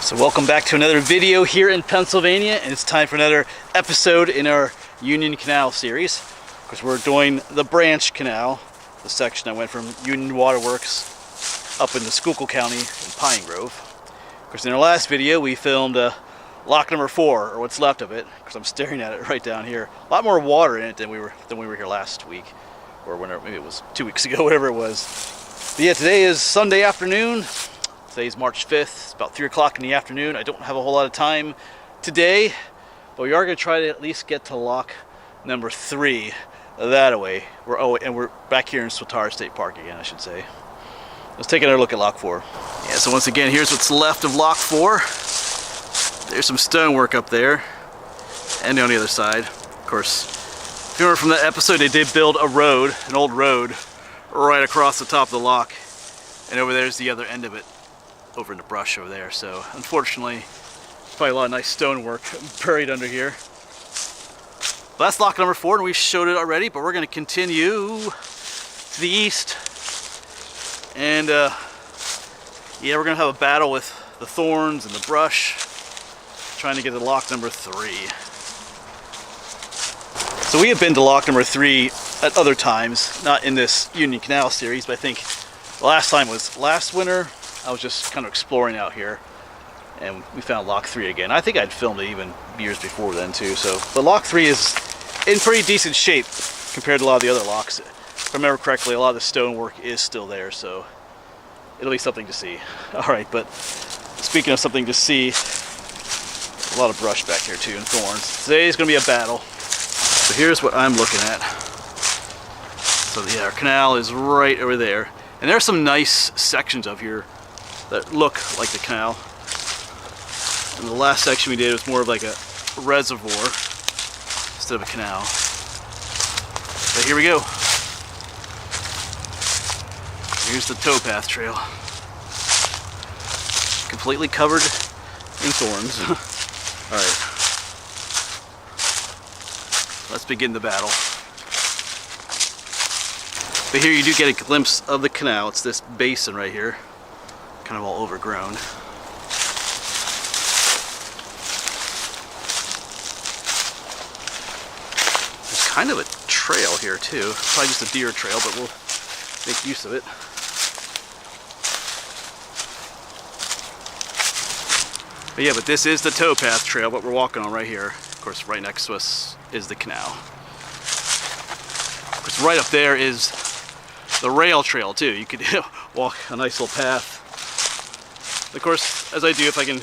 So welcome back to another video here in Pennsylvania, and it's time for another episode in our Union Canal series. Of course, we're doing the Branch Canal, the section that went from Union Waterworks up into Schuylkill County in Pine Grove. Of course, in our last video we filmed lock number 4, or what's left of it, because I'm staring at it right down here. A lot more water in it than we were here last week, or whenever, maybe it was 2 weeks ago, whatever it was. But yeah, today is Sunday afternoon. Today's March 5th, it's about 3 o'clock in the afternoon. I don't have a whole lot of time today, but we are going to try to at least get to lock number 3 that way. We're back here in Swatara State Park again, I should say. Let's take another look at lock 4. Yeah, so once again, here's what's left of lock 4. There's some stonework up there, and on the other side. Of course, if you remember from that episode, they did build a road, an old road, right across the top of the lock, and over there's the other end of it, over in the brush over there. So unfortunately, probably a lot of nice stonework buried under here. But that's lock number 4, and we showed it already, but we're going to continue to the east. And yeah, we're going to have a battle with the thorns and the brush, trying to get to lock number 3. So we have been to lock number 3 at other times, not in this Union Canal series, but I think the last time was last winter. I was just kind of exploring out here, and we found lock 3 again. I think I'd filmed it even years before then too. So, but lock 3 is in pretty decent shape compared to a lot of the other locks. If I remember correctly, a lot of the stonework is still there, so it'll be something to see. All right, but speaking of something to see, a lot of brush back here too and thorns. Today's going to be a battle. So here's what I'm looking at. So yeah, our canal is right over there, and there's some nice sections of here that look like the canal. And the last section we did was more of like a reservoir instead of a canal. But here we go. Here's the towpath trail. Completely covered in thorns. Alright. Let's begin the battle. But here you do get a glimpse of the canal. It's this basin right here. Kind of all overgrown. There's kind of a trail here too. Probably just a deer trail, but we'll make use of it. But yeah, but this is the towpath trail, what we're walking on right here. Of course, right next to us is the canal. Of course, right up there is the rail trail too. You could walk a nice little path. Of course, as I do, if I can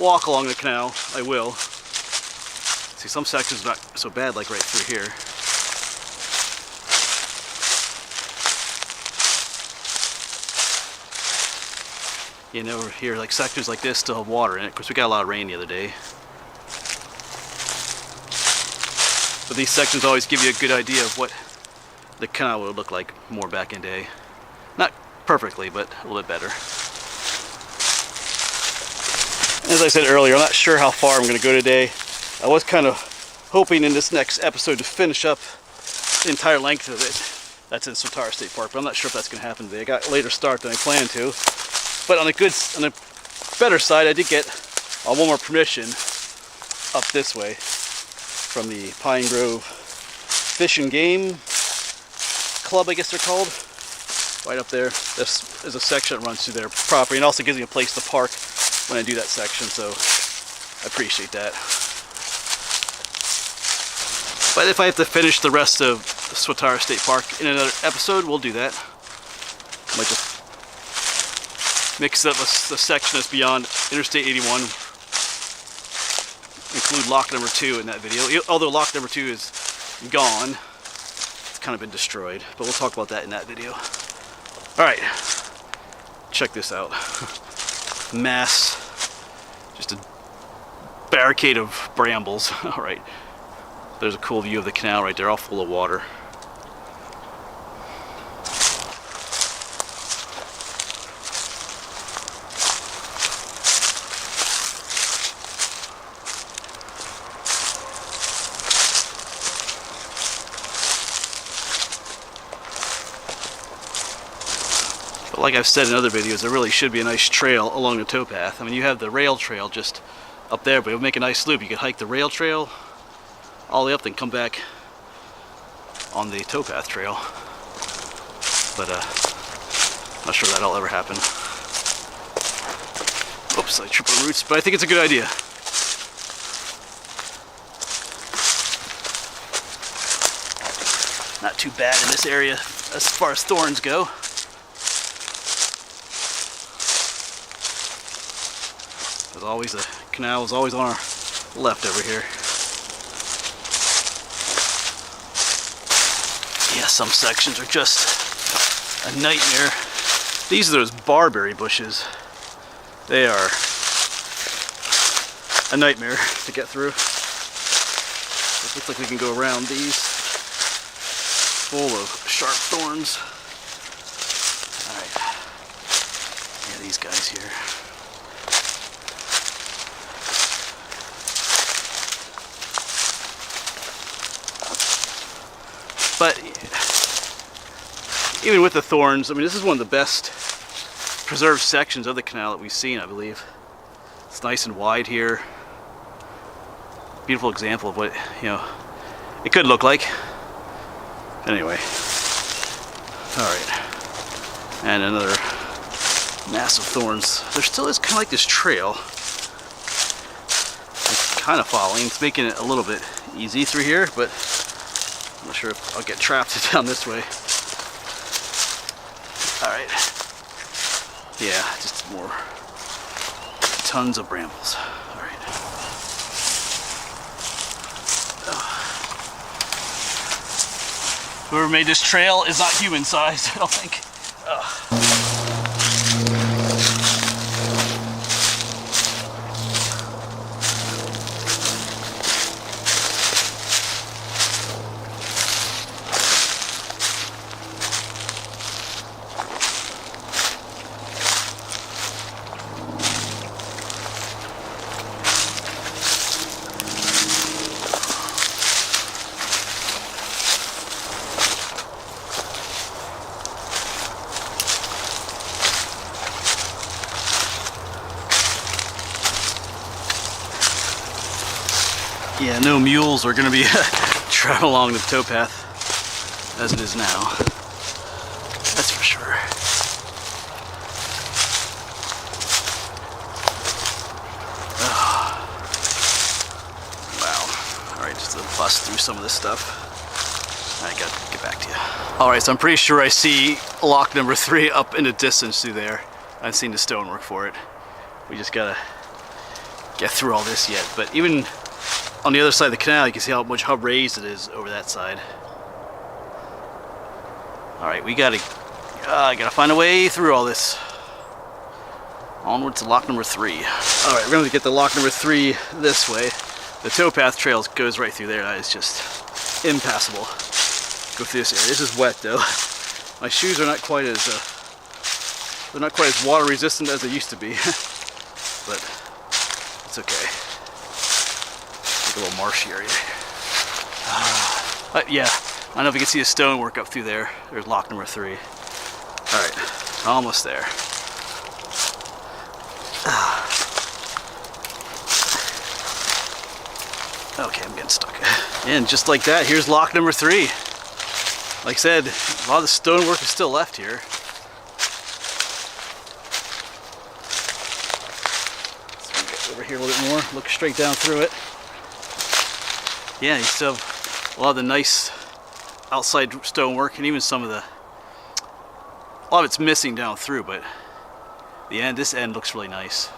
walk along the canal, I will. See, some sections not so bad, like right through here. You know, over here, like sections like this still have water in it. Of course, we got a lot of rain the other day. But these sections always give you a good idea of what the canal would look like more back in day. Not perfectly, but a little bit better. As I said earlier, I'm not sure how far I'm going to go today. I was kind of hoping in this next episode to finish up the entire length of it. That's in Swatara State Park, but I'm not sure if that's going to happen today. I got a later start than I planned to. But on the better side, I did get one more permission up this way from the Pine Grove Fish and Game Club, I guess they're called. Right up there. This is a section that runs through their property, and also gives me a place to park when I do that section, so I appreciate that. But if I have to finish the rest of Swatara State Park in another episode, we'll do that. Might just mix up the section that's beyond Interstate 81. Include lock number 2 in that video. Although lock number 2 is gone. It's kind of been destroyed, but we'll talk about that in that video. Alright, check this out. Just a barricade of brambles. Alright, there's a cool view of the canal right there, all full of water. But like I've said in other videos, there really should be a nice trail along the towpath. I mean, you have the rail trail just up there, but it would make a nice loop. You could hike the rail trail all the way up, then come back on the towpath trail. But not sure that'll ever happen. Oops, I tripped the roots, but I think it's a good idea. Not too bad in this area as far as thorns go. As always, the canal is always on our left over here. Yeah, some sections are just a nightmare. These are those barberry bushes. They are a nightmare to get through. It looks like we can go around these, full of sharp thorns. Alright. Yeah, these guys here. But even with the thorns, I mean, this is one of the best preserved sections of the canal that we've seen, I believe. It's nice and wide here. Beautiful example of what, you know, it could look like. Anyway. Alright. And another mass of thorns. There still is kind of like this trail. It's kind of following. It's making it a little bit easy through here, but I'm not sure if I'll get trapped down this way. Alright. Yeah, just more. Tons of brambles. Alright. Whoever made this trail is not human sized, I don't think. Yeah, no mules are going to be traveling along the towpath as it is now. That's for sure. Oh. Wow. Alright, just to bust through some of this stuff. I gotta get back to you. Alright, so I'm pretty sure I see lock number 3 up in the distance through there. I've seen the stonework for it. We just gotta get through all this yet. But even on the other side of the canal, you can see how raised it is over that side. Alright, we gotta find a way through all this. Onward to lock number 3. Alright, we're gonna get the lock number 3 this way. The towpath trail goes right through there. That is just impassable. Go through this area. This is wet though. My shoes are not quite as water resistant as they used to be. But it's okay. A little marshy area. Yeah, I don't know if you can see the stonework up through there. There's lock number 3. Alright, almost there. Okay, I'm getting stuck. And just like that, here's lock number 3. Like I said, a lot of the stonework is still left here. So we get over here a little bit more, look straight down through it. Yeah, you still have a lot of the nice outside stonework, and even some of a lot of it's missing down through, but this end looks really nice.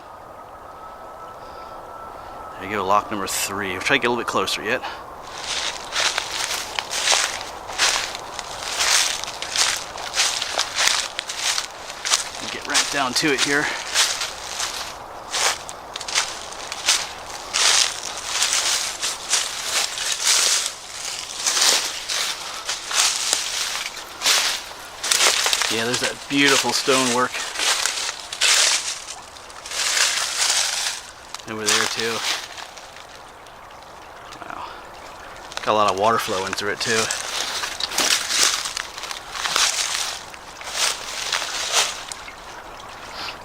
There you go, lock number 3. We'll try to get a little bit closer yet. We'll get right down to it here. Yeah, there's that beautiful stonework. Over there too. Wow. Got a lot of water flowing through it too.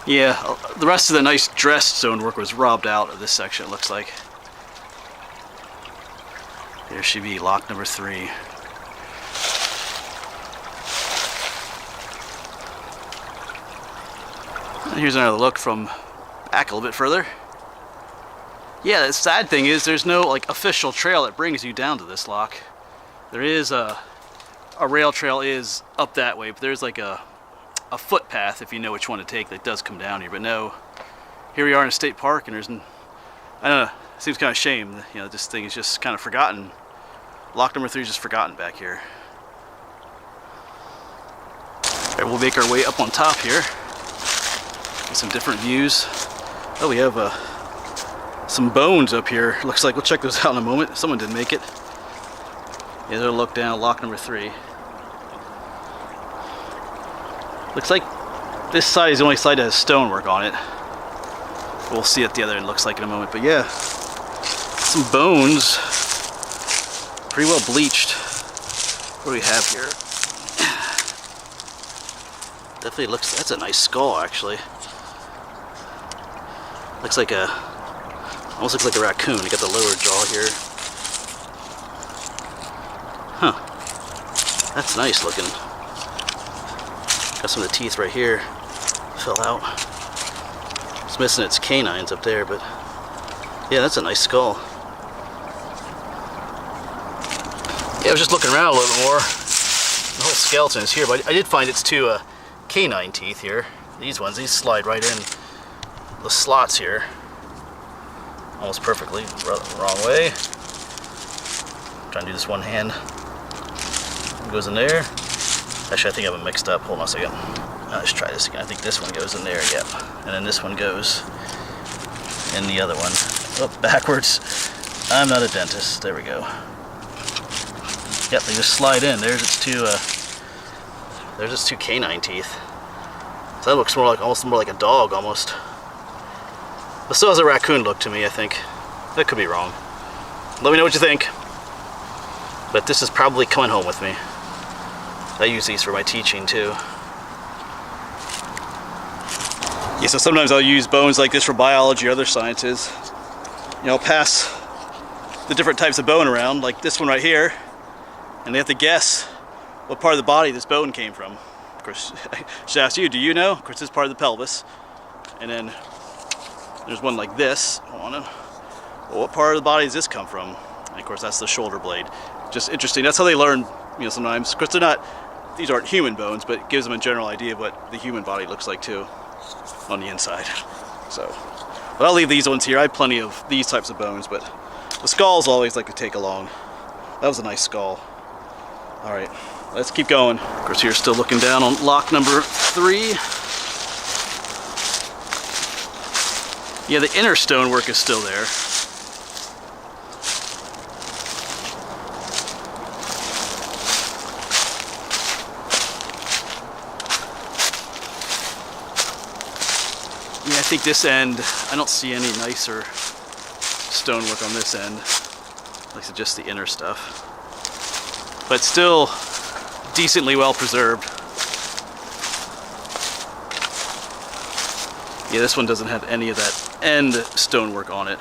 Yeah, the rest of the nice dressed stonework was robbed out of this section, it looks like. There should be lock number 3. And here's another look from back a little bit further. Yeah, the sad thing is there's no like official trail that brings you down to this lock. There is a rail trail is up that way, but there's like a footpath, if you know which one to take, that does come down here. But no, here we are in a state park, and there's, I don't know, it seems kind of a shame. You know, this thing is just kind of forgotten. Lock number 3 is just forgotten back here. All right, we'll make our way up on top here. Get some different views. Oh, we have some bones up here. Looks like we'll check those out in a moment. Someone didn't make it. Yeah, they'll look down at lock number 3. Looks like this side is the only side that has stonework on it. We'll see what the other end looks like in a moment. But yeah, some bones, pretty well bleached. What do we have here? Definitely looks, that's a nice skull actually. Looks like a, almost looks like a raccoon. You got the lower jaw here. Huh, that's nice looking. Got some of the teeth right here, fell out. It's missing its canines up there, but yeah, that's a nice skull. Yeah, I was just looking around a little bit more. The whole skeleton is here, but I did find its 2 canine teeth here. These ones, these slide right in the slots here. Almost perfectly. Wrong way. Trying to do this one hand. It goes in there. Actually, I think I have it mixed up. Hold on a second. Let's try this again. I think this one goes in there, yep. And then this one goes in the other one. Oh, backwards. I'm not a dentist. There we go. Yep, they just slide in. There's its 2 canine teeth. So that looks more like, almost more like a dog, almost. But still has a raccoon look to me, I think. That could be wrong. Let me know what you think. But this is probably coming home with me. I use these for my teaching too. Yeah, so sometimes I'll use bones like this for biology or other sciences. You know, I'll pass the different types of bone around, like this one right here, and they have to guess what part of the body this bone came from. Of course, I should ask you, do you know? Of course, this is part of the pelvis. And then there's one like this. Hold on. Well, what part of the body does this come from? And of course, that's the shoulder blade. Just interesting. That's how they learn, you know, sometimes. Of course, they're not, these aren't human bones, but it gives them a general idea of what the human body looks like too on the inside. So, but I'll leave these ones here. I have plenty of these types of bones, but the skulls always like to take along. That was a nice skull. All right, let's keep going. Of course, here still looking down on lock number 3. Yeah, the inner stonework is still there. Yeah, I think this end, I don't see any nicer stonework on this end. Like just the inner stuff. But still decently well preserved. Yeah, this one doesn't have any of that end stonework on it.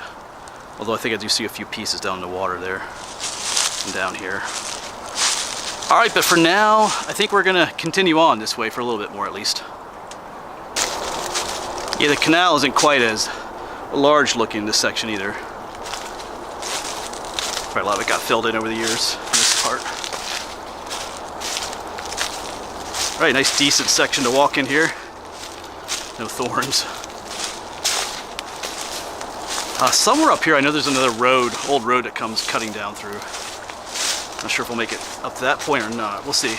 Although I think I do see a few pieces down in the water there and down here. All right, but for now, I think we're gonna continue on this way for a little bit more at least. Yeah, the canal isn't quite as large looking in this section either. Probably a lot of it got filled in over the years in this part. All right, nice decent section to walk in here. No thorns. Somewhere up here, I know there's another road, old road that comes cutting down through. Not sure if we'll make it up to that point or not. We'll see.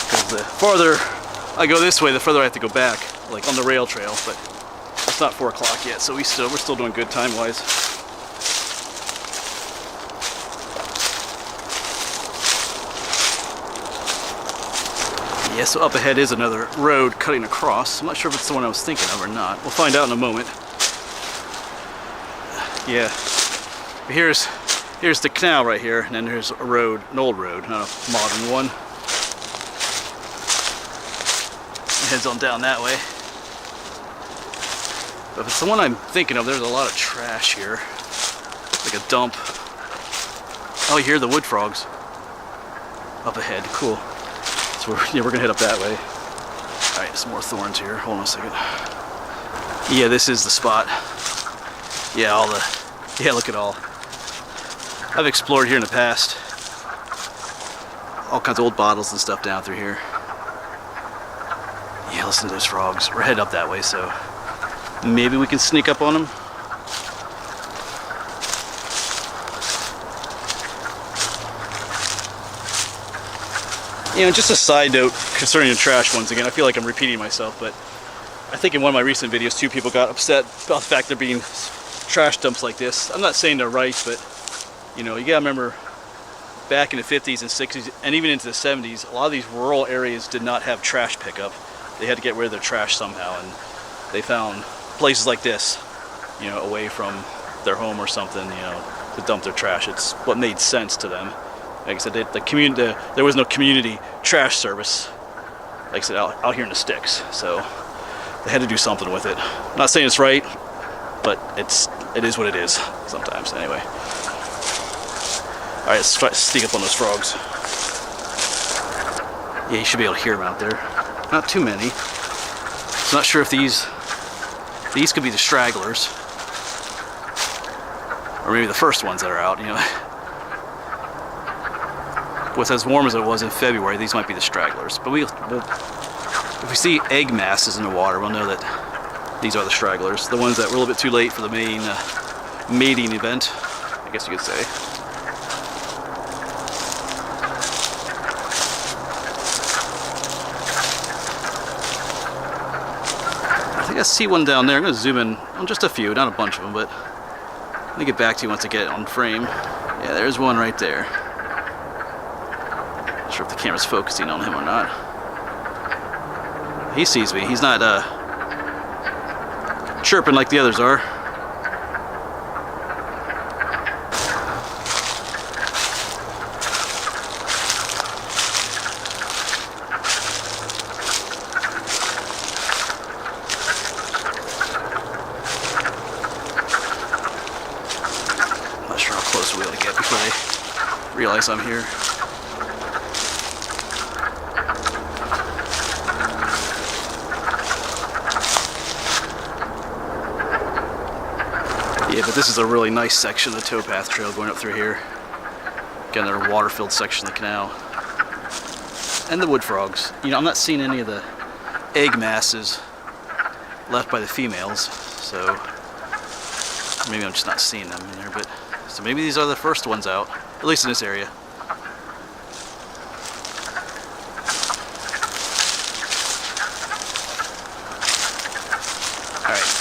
Because the farther I go this way, the further I have to go back, like on the rail trail. But it's not 4 o'clock yet, so we're still doing good time-wise. Yeah, so up ahead is another road cutting across. I'm not sure if it's the one I was thinking of or not. We'll find out in a moment. Yeah, but here's the canal right here, and then there's a road, an old road, not a modern one. heads on down that way. But if it's the one I'm thinking of, there's a lot of trash here. Like a dump. Oh, you hear the wood frogs up ahead. Cool. So we're gonna head up that way. All right, some more thorns here. Hold on a second. Yeah, this is the spot. Yeah, look at all. I've explored here in the past. All kinds of old bottles and stuff down through here. Yeah, listen to those frogs. We're headed up that way, so maybe we can sneak up on them. You know, just a side note concerning the trash once again, I feel like I'm repeating myself, but I think in one of my recent videos, 2 people got upset about the fact there being trash dumps like this. I'm not saying they're right, but you know, you gotta remember back in the 50s and 60s and even into the 70s, a lot of these rural areas did not have trash pickup. They had to get rid of their trash somehow, and they found places like this, you know, away from their home or something, you know, to dump their trash. It's what made sense to them. Like I said, there was no community trash service, like I said, out here in the sticks. So they had to do something with it. I'm not saying it's right, but it is what it is sometimes. Anyway. All right, let's try to sneak up on those frogs. Yeah, you should be able to hear them out there. Not too many. So not sure if these could be the stragglers, or maybe the first ones that are out. You know. With as warm as it was in February, these might be the stragglers. But if we see egg masses in the water, we'll know that these are the stragglers. The ones that were a little bit too late for the main mating event, I guess you could say. I think I see one down there. I'm going to zoom in on just a few, not a bunch of them, but let me get back to you once I get it on frame. Yeah, there's one right there. Not sure if the camera's focusing on him or not. He sees me. He's not chirping like the others are. Not sure how close we'll be able to get before they realize I'm here. Yeah, but this is a really nice section of the towpath trail going up through here. Again, another water-filled section of the canal. And the wood frogs. You know, I'm not seeing any of the egg masses left by the females, so maybe I'm just not seeing them in there, but so maybe these are the first ones out, at least in this area. Alright.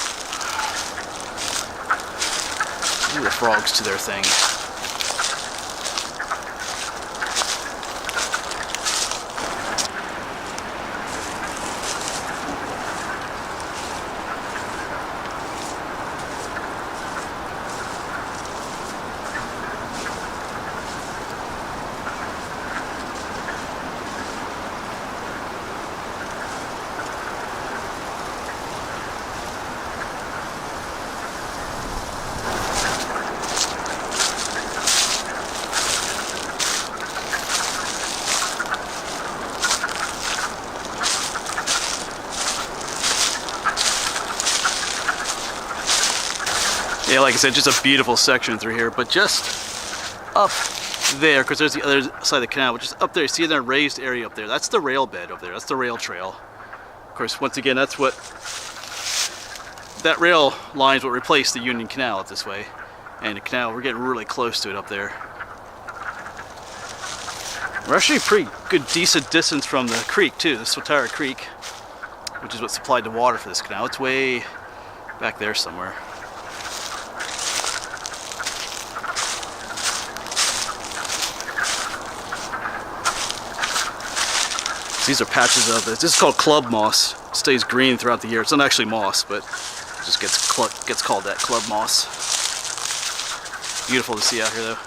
The frogs to their thing. Yeah, like I said, just a beautiful section through here, but just up there, because there's the other side of the canal, but just up there, see that raised area up there, that's the rail bed up there, that's the rail trail. Of course, once again, that's what, that rail line is what replaced the Union Canal up this way. And the canal, we're getting really close to it up there. We're actually a pretty good, decent distance from the creek too, the Swatara Creek, which is what supplied the water for this canal. It's way back there somewhere. These are patches of this. This is called club moss. It stays green throughout the year. It's not actually moss, but it just gets called that, club moss. Beautiful to see out here, though.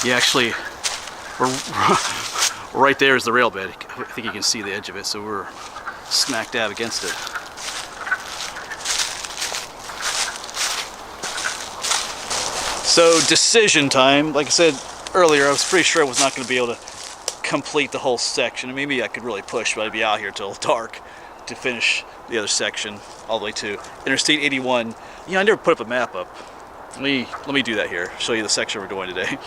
Yeah, actually, Right there is the rail bed. I think you can see the edge of it, so we're smack dab against it. So decision time. Like I said earlier, I was pretty sure I was not going to be able to complete the whole section. And maybe I could really push, but I'd be out here till dark to finish the other section all the way to Interstate 81. You know, I never put up a map up. Let me do that here. Show you the section we're going today.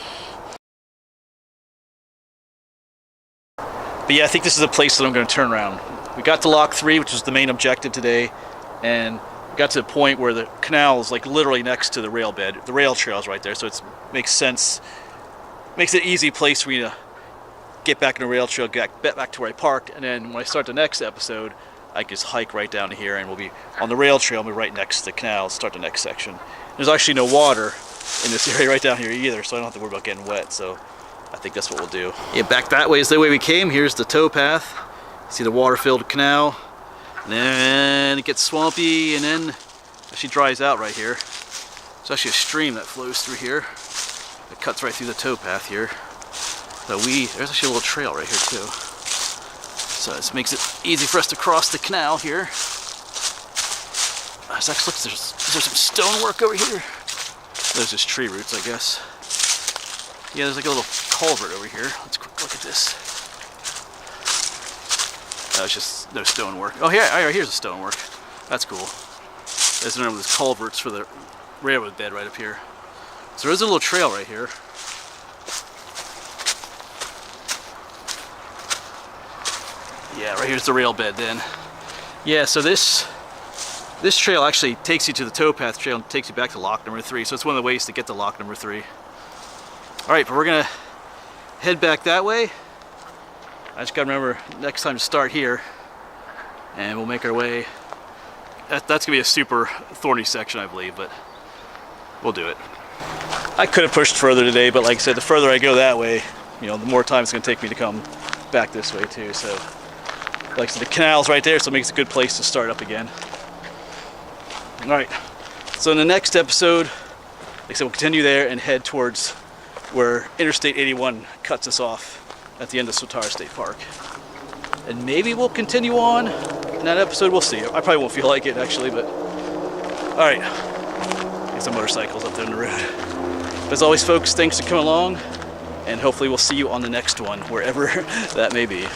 But yeah, I think this is a place that I'm going to turn around. We got to Lock 3, which was the main objective today, and we got to the point where the canal is like literally next to the rail bed. The rail trail is right there, so it makes sense. Makes it an easy place for me to get back in the rail trail, get back to where I parked, and then when I start the next episode, I can just hike right down to here, and we'll be on the rail trail, we'll be right next to the canal, start the next section. There's actually no water in this area right down here either, so I don't have to worry about getting wet, so I think that's what we'll do. Yeah, back that way is the way we came. Here's the towpath. See the water-filled canal. And then it gets swampy, and then actually dries out right here. There's actually a stream that flows through here. It cuts right through the towpath here. So there's actually a little trail right here too. So this makes it easy for us to cross the canal here. There's some stonework over here. There's just tree roots, I guess. Yeah, there's like a little culvert over here. Let's quick look at this. It's just no stonework. Oh, yeah, here's the stonework. That's cool. There's one of those culverts for the railroad bed right up here. So there's a little trail right here. Yeah, right here's the rail bed then. Yeah, so this trail actually takes you to the towpath trail and takes you back to lock number 3. So it's one of the ways to get to lock number 3. All right, but we're gonna head back that way. I just gotta remember next time to start here, and we'll make our way. That's gonna be a super thorny section, I believe, but we'll do it. I could have pushed further today, but like I said, the further I go that way, you know, the more time it's gonna take me to come back this way too. So, like I said, the canal's right there, so it makes a good place to start up again. All right, so in the next episode, like I said, we'll continue there and head towards where Interstate 81 cuts us off at the end of Swatara State Park. And maybe we'll continue on in that episode, we'll see. I probably won't feel like it actually, but all right. Get some motorcycles up there on the road. But as always, folks, thanks for coming along, and hopefully we'll see you on the next one, wherever that may be.